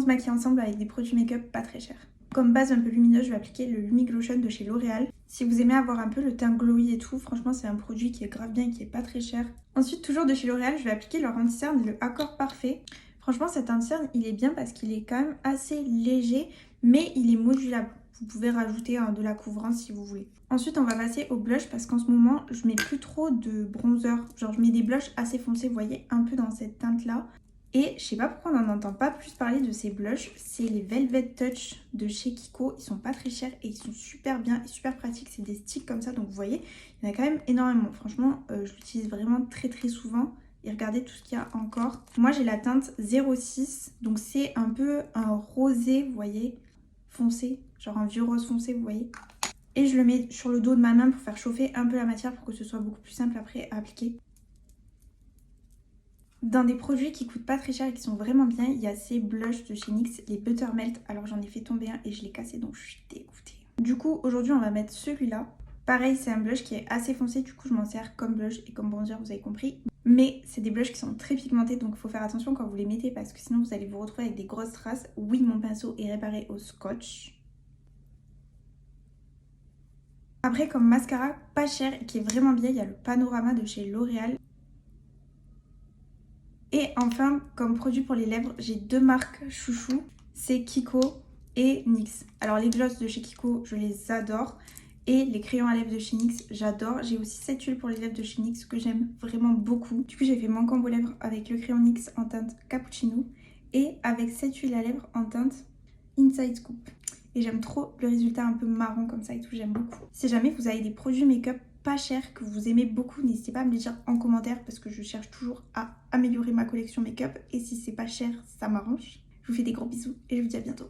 se maquiller ensemble avec des produits make-up pas très chers. Comme base un peu lumineuse, je vais appliquer le Lumi Glotion de chez L'Oréal. Si vous aimez avoir un peu le teint glowy et tout, franchement c'est un produit qui est grave bien et qui est pas très cher. Ensuite, toujours de chez L'Oréal, je vais appliquer leur anti-cerne, le Accord Parfait. Franchement cet anti-cerne il est bien parce qu'il est quand même assez léger, mais il est modulable. Vous pouvez rajouter de la couvrance si vous voulez. Ensuite on va passer au blush parce qu'en ce moment je mets plus trop de bronzer. Genre je mets des blushs assez foncés, vous voyez, un peu dans cette teinte là. Et je sais pas pourquoi on n'en entend pas plus parler de ces blushs. C'est les Velvet Touch de chez Kiko. Ils sont pas très chers et ils sont super bien et super pratiques. C'est des sticks comme ça, donc vous voyez, il y en a quand même énormément. Franchement, je l'utilise vraiment très très souvent. Et regardez tout ce qu'il y a encore. Moi j'ai la teinte 06, donc c'est un peu un rosé, vous voyez, foncé. Genre un vieux rose foncé, vous voyez. Et je le mets sur le dos de ma main pour faire chauffer un peu la matière pour que ce soit beaucoup plus simple après à appliquer. Dans des produits qui coûtent pas très cher et qui sont vraiment bien, il y a ces blushs de chez NYX, les Buttermelt. Alors j'en ai fait tomber un et je l'ai cassé, donc je suis dégoûtée. Du coup aujourd'hui on va mettre celui-là. Pareil, c'est un blush qui est assez foncé, du coup je m'en sers comme blush et comme bronzer, vous avez compris. Mais c'est des blushs qui sont très pigmentés, donc il faut faire attention quand vous les mettez parce que sinon vous allez vous retrouver avec des grosses traces. Oui, mon pinceau est réparé au scotch. Après, comme mascara pas cher et qui est vraiment bien, il y a le Panorama de chez L'Oréal. Et enfin, comme produit pour les lèvres, j'ai deux marques chouchou, c'est Kiko et NYX. Alors les glosses de chez Kiko, je les adore. Et les crayons à lèvres de chez NYX, j'adore. J'ai aussi cette huile pour les lèvres de chez NYX que j'aime vraiment beaucoup. Du coup, j'ai fait mon combo lèvres avec le crayon NYX en teinte Cappuccino et avec cette huile à lèvres en teinte Inside Scoop. Et j'aime trop le résultat un peu marron comme ça et tout, j'aime beaucoup. Si jamais vous avez des produits make-up pas chers que vous aimez beaucoup, n'hésitez pas à me les dire en commentaire parce que je cherche toujours à améliorer ma collection make-up et si c'est pas cher, ça m'arrange. Je vous fais des gros bisous et je vous dis à bientôt.